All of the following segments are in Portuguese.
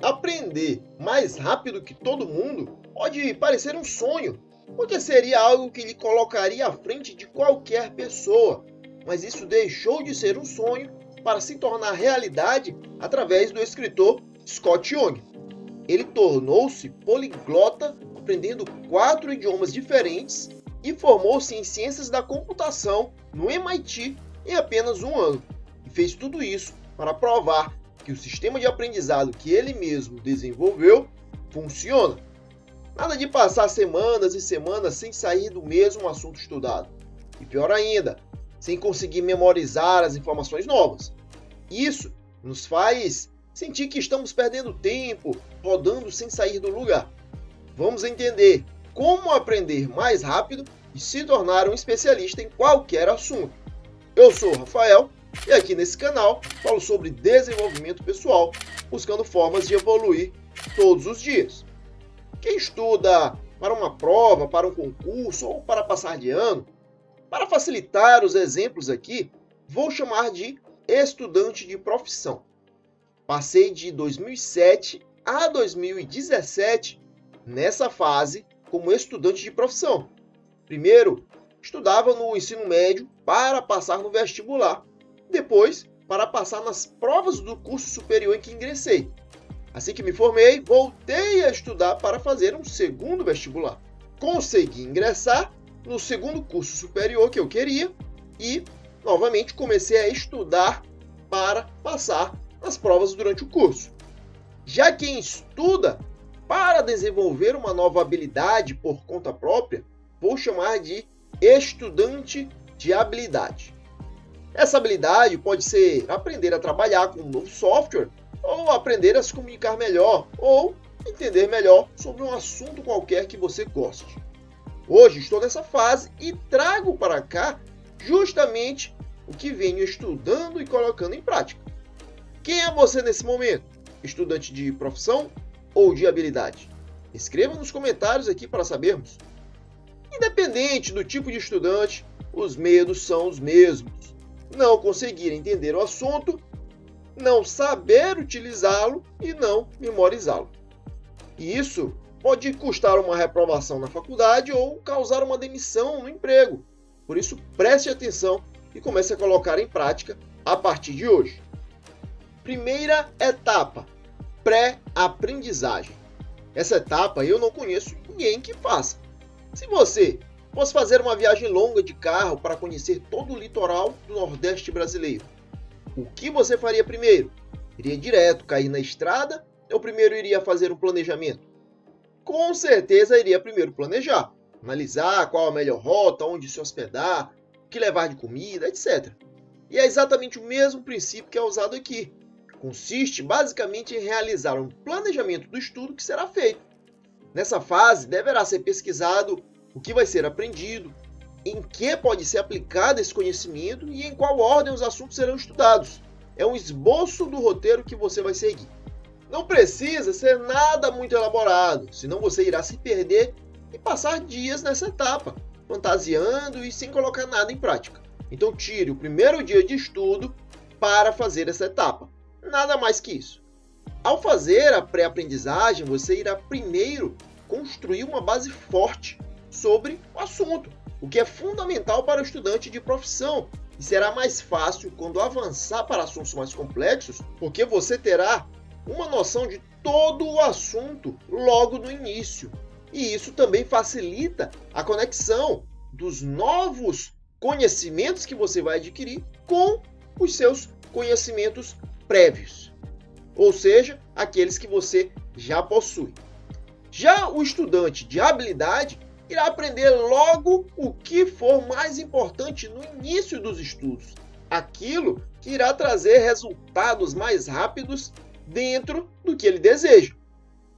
Aprender mais rápido que todo mundo pode parecer um sonho, porque seria algo que lhe colocaria à frente de qualquer pessoa. Mas isso deixou de ser um sonho para se tornar realidade através do escritor Scott Young. Ele tornou-se poliglota, aprendendo 4 idiomas diferentes e formou-se em ciências da computação no MIT em apenas um ano. E fez tudo isso para provar que o sistema de aprendizado que ele mesmo desenvolveu funciona. Nada de passar semanas e semanas sem sair do mesmo assunto estudado. E pior ainda, sem conseguir memorizar as informações novas. Isso nos faz sentir que estamos perdendo tempo, rodando sem sair do lugar. Vamos entender como aprender mais rápido e se tornar um especialista em qualquer assunto. Eu sou o Rafael e aqui nesse canal falo sobre desenvolvimento pessoal, buscando formas de evoluir todos os dias. Quem estuda para uma prova, para um concurso ou para passar de ano, para facilitar os exemplos aqui, vou chamar de estudante de profissão. Passei de 2007 a 2017 nessa fase como estudante de profissão. Primeiro, estudava no ensino médio para passar no vestibular. Depois, para passar nas provas do curso superior em que ingressei. Assim que me formei, voltei a estudar para fazer um segundo vestibular. Consegui ingressar no segundo curso superior que eu queria e, novamente, comecei a estudar para passar nas provas durante o curso. Já quem estuda para desenvolver uma nova habilidade por conta própria, vou chamar de estudante de habilidade. Essa habilidade pode ser aprender a trabalhar com um novo software, ou aprender a se comunicar melhor, ou entender melhor sobre um assunto qualquer que você goste. Hoje estou nessa fase e trago para cá justamente o que venho estudando e colocando em prática. Quem é você nesse momento? Estudante de profissão ou de habilidade? Escreva nos comentários aqui para sabermos. Independente do tipo de estudante, os medos são os mesmos. Não conseguir entender o assunto, não saber utilizá-lo e não memorizá-lo. E isso pode custar uma reprovação na faculdade ou causar uma demissão no emprego. Por isso, preste atenção e comece a colocar em prática a partir de hoje. Primeira etapa, pré-aprendizagem. Essa etapa eu não conheço ninguém que faça. Se você fosse fazer uma viagem longa de carro para conhecer todo o litoral do Nordeste brasileiro, o que você faria primeiro? Iria direto cair na estrada ou primeiro iria fazer um planejamento? Com certeza iria primeiro planejar, analisar qual a melhor rota, onde se hospedar, o que levar de comida, etc. E é exatamente o mesmo princípio que é usado aqui. Consiste basicamente em realizar um planejamento do estudo que será feito. Nessa fase, deverá ser pesquisado o que vai ser aprendido, em que pode ser aplicado esse conhecimento e em qual ordem os assuntos serão estudados. É um esboço do roteiro que você vai seguir. Não precisa ser nada muito elaborado, senão você irá se perder e passar dias nessa etapa, fantasiando e sem colocar nada em prática. Então tire o primeiro dia de estudo para fazer essa etapa. Nada mais que isso. Ao fazer a pré-aprendizagem, você irá primeiro construir uma base forte sobre o assunto, o que é fundamental para o estudante de profissão, e será mais fácil quando avançar para assuntos mais complexos, porque você terá uma noção de todo o assunto logo no início. E isso também facilita a conexão dos novos conhecimentos que você vai adquirir com os seus conhecimentos prévios, ou seja, aqueles que você já possui. Já o estudante de habilidade irá aprender logo o que for mais importante no início dos estudos, aquilo que irá trazer resultados mais rápidos dentro do que ele deseja.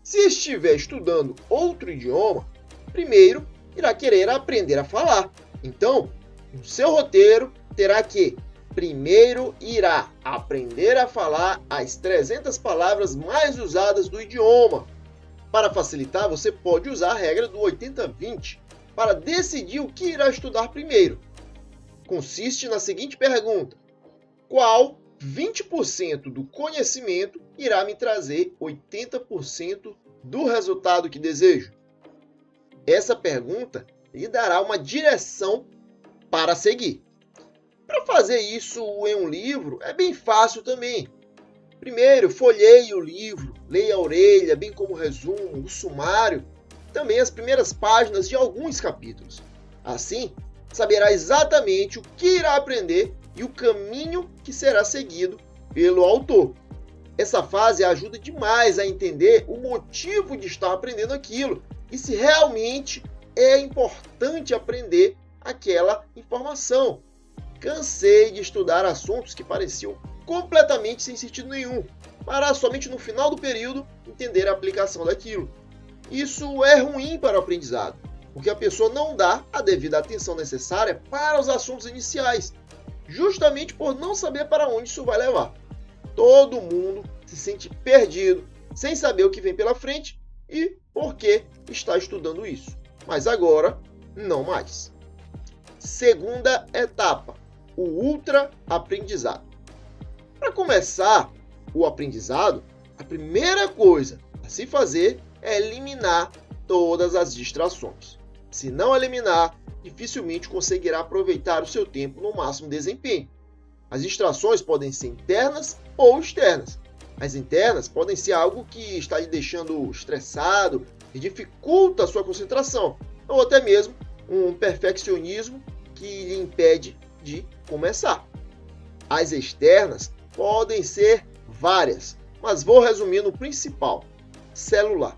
Se estiver estudando outro idioma, primeiro irá querer aprender a falar. Então, no seu roteiro terá que primeiro irá aprender a falar as 300 palavras mais usadas do idioma. Para facilitar, você pode usar a regra do 80-20 para decidir o que irá estudar primeiro. Consiste na seguinte pergunta: qual 20% do conhecimento irá me trazer 80% do resultado que desejo? Essa pergunta lhe dará uma direção para seguir. Para fazer isso em um livro é bem fácil também. Primeiro, folheie o livro, leia a orelha, bem como o resumo, o sumário, também as primeiras páginas de alguns capítulos. Assim, saberá exatamente o que irá aprender e o caminho que será seguido pelo autor. Essa fase ajuda demais a entender o motivo de estar aprendendo aquilo e se realmente é importante aprender aquela informação. Cansei de estudar assuntos que pareciam completamente sem sentido nenhum, para somente no final do período entender a aplicação daquilo. Isso é ruim para o aprendizado, porque a pessoa não dá a devida atenção necessária para os assuntos iniciais, justamente por não saber para onde isso vai levar. Todo mundo se sente perdido, sem saber o que vem pela frente e por que está estudando isso. Mas agora, não mais. Segunda etapa, o ultra-aprendizado. Para começar o aprendizado, a primeira coisa a se fazer é eliminar todas as distrações. Se não eliminar, dificilmente conseguirá aproveitar o seu tempo no máximo desempenho. As distrações podem ser internas ou externas. As internas podem ser algo que está lhe deixando estressado e dificulta a sua concentração, ou até mesmo um perfeccionismo que lhe impede de começar. As externas podem ser várias, mas vou resumir no principal: celular.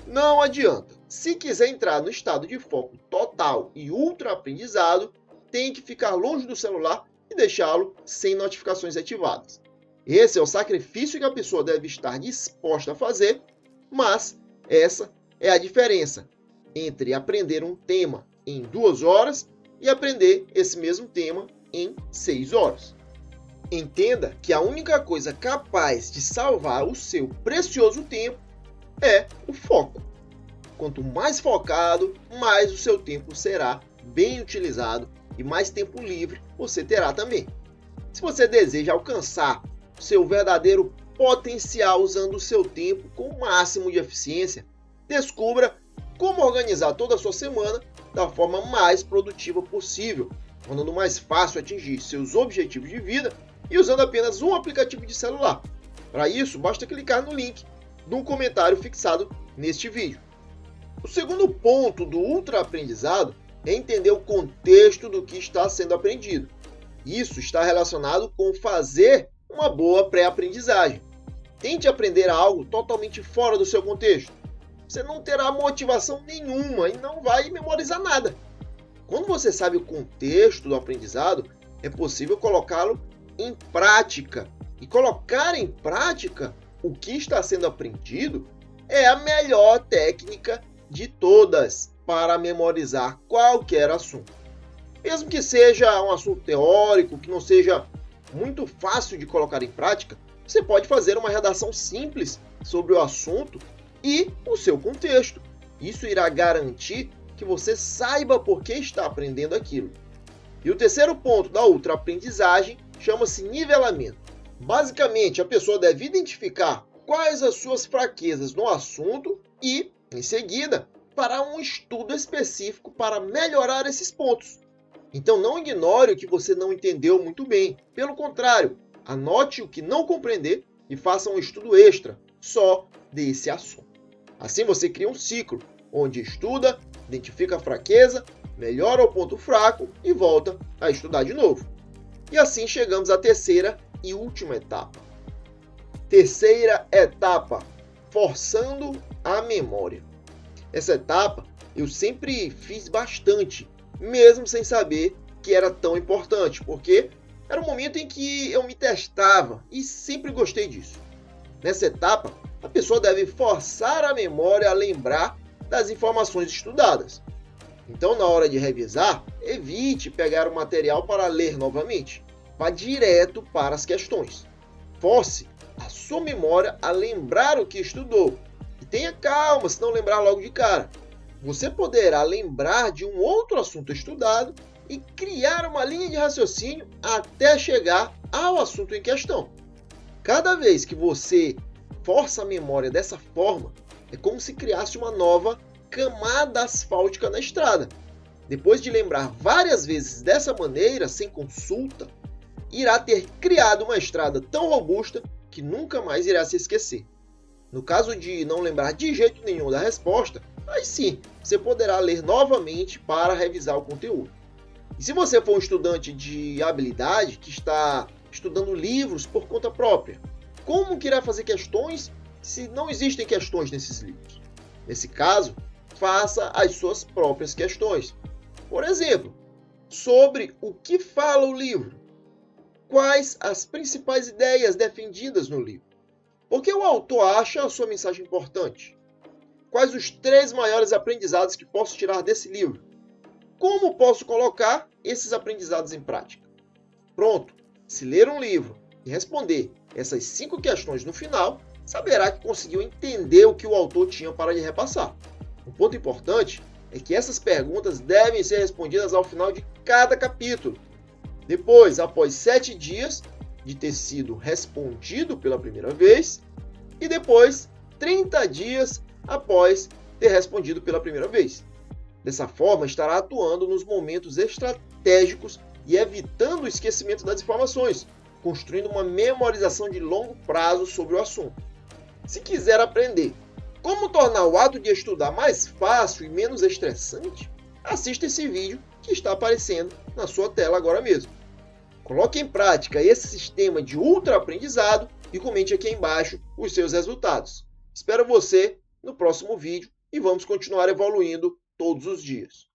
Não adianta. Se quiser entrar no estado de foco total e ultra aprendizado, tem que ficar longe do celular e deixá-lo sem notificações ativadas. Esse é o sacrifício que a pessoa deve estar disposta a fazer, mas essa é a diferença entre aprender um tema em 2 horas e aprender esse mesmo tema em 6 horas. Entenda que a única coisa capaz de salvar o seu precioso tempo é o foco. Quanto mais focado, mais o seu tempo será bem utilizado e mais tempo livre você terá também. Se você deseja alcançar seu verdadeiro potencial usando o seu tempo com o máximo de eficiência, descubra como organizar toda a sua semana da forma mais produtiva possível, tornando mais fácil atingir seus objetivos de vida e usando apenas um aplicativo de celular. Para isso, basta clicar no link do comentário fixado neste vídeo. O segundo ponto do ultra-aprendizado é entender o contexto do que está sendo aprendido. Isso está relacionado com fazer uma boa pré-aprendizagem. Tente aprender algo totalmente fora do seu contexto. Você não terá motivação nenhuma e não vai memorizar nada. Quando você sabe o contexto do aprendizado, é possível colocá-lo em prática. E colocar em prática o que está sendo aprendido é a melhor técnica de todas para memorizar qualquer assunto. Mesmo que seja um assunto teórico, que não seja muito fácil de colocar em prática, você pode fazer uma redação simples sobre o assunto e o seu contexto. Isso irá garantir que você saiba por que está aprendendo aquilo. E o terceiro ponto da ultra-aprendizagem chama-se nivelamento. Basicamente, a pessoa deve identificar quais as suas fraquezas no assunto e, em seguida, para um estudo específico para melhorar esses pontos. Então não ignore o que você não entendeu muito bem. Pelo contrário, anote o que não compreender e faça um estudo extra só desse assunto. Assim você cria um ciclo, onde estuda, identifica a fraqueza, melhora o ponto fraco e volta a estudar de novo. E assim chegamos à terceira e última etapa. Terceira etapa, forçando a memória. Essa etapa eu sempre fiz bastante, mesmo sem saber que era tão importante, porque era um momento em que eu me testava e sempre gostei disso. Nessa etapa, a pessoa deve forçar a memória a lembrar das informações estudadas. Então, na hora de revisar, evite pegar o material para ler novamente. Vá direto para as questões. Force a sua memória a lembrar o que estudou. E tenha calma se não lembrar logo de cara. Você poderá lembrar de um outro assunto estudado e criar uma linha de raciocínio até chegar ao assunto em questão. Cada vez que você força a memória dessa forma, é como se criasse uma nova camada asfáltica na estrada. Depois de lembrar várias vezes dessa maneira, sem consulta, irá ter criado uma estrada tão robusta que nunca mais irá se esquecer. No caso de não lembrar de jeito nenhum da resposta, aí sim, você poderá ler novamente para revisar o conteúdo. E se você for um estudante de habilidade que está estudando livros por conta própria, como que irá fazer questões se não existem questões nesses livros? Nesse caso, faça as suas próprias questões. Por exemplo, sobre o que fala o livro? Quais as principais ideias defendidas no livro? Por que o autor acha a sua mensagem importante? Quais os 3 maiores aprendizados que posso tirar desse livro? Como posso colocar esses aprendizados em prática? Pronto! Se ler um livro e responder essas 5 questões no final, saberá que conseguiu entender o que o autor tinha para lhe repassar. Um ponto importante é que essas perguntas devem ser respondidas ao final de cada capítulo. Depois, após 7 dias de ter sido respondido pela primeira vez, e depois 30 dias após ter respondido pela primeira vez. Dessa forma, estará atuando nos momentos estratégicos e evitando o esquecimento das informações, construindo uma memorização de longo prazo sobre o assunto. Se quiser aprender como tornar o ato de estudar mais fácil e menos estressante, assista esse vídeo que está aparecendo na sua tela agora mesmo. Coloque em prática esse sistema de ultra aprendizado e comente aqui embaixo os seus resultados. Espero você no próximo vídeo e vamos continuar evoluindo todos os dias.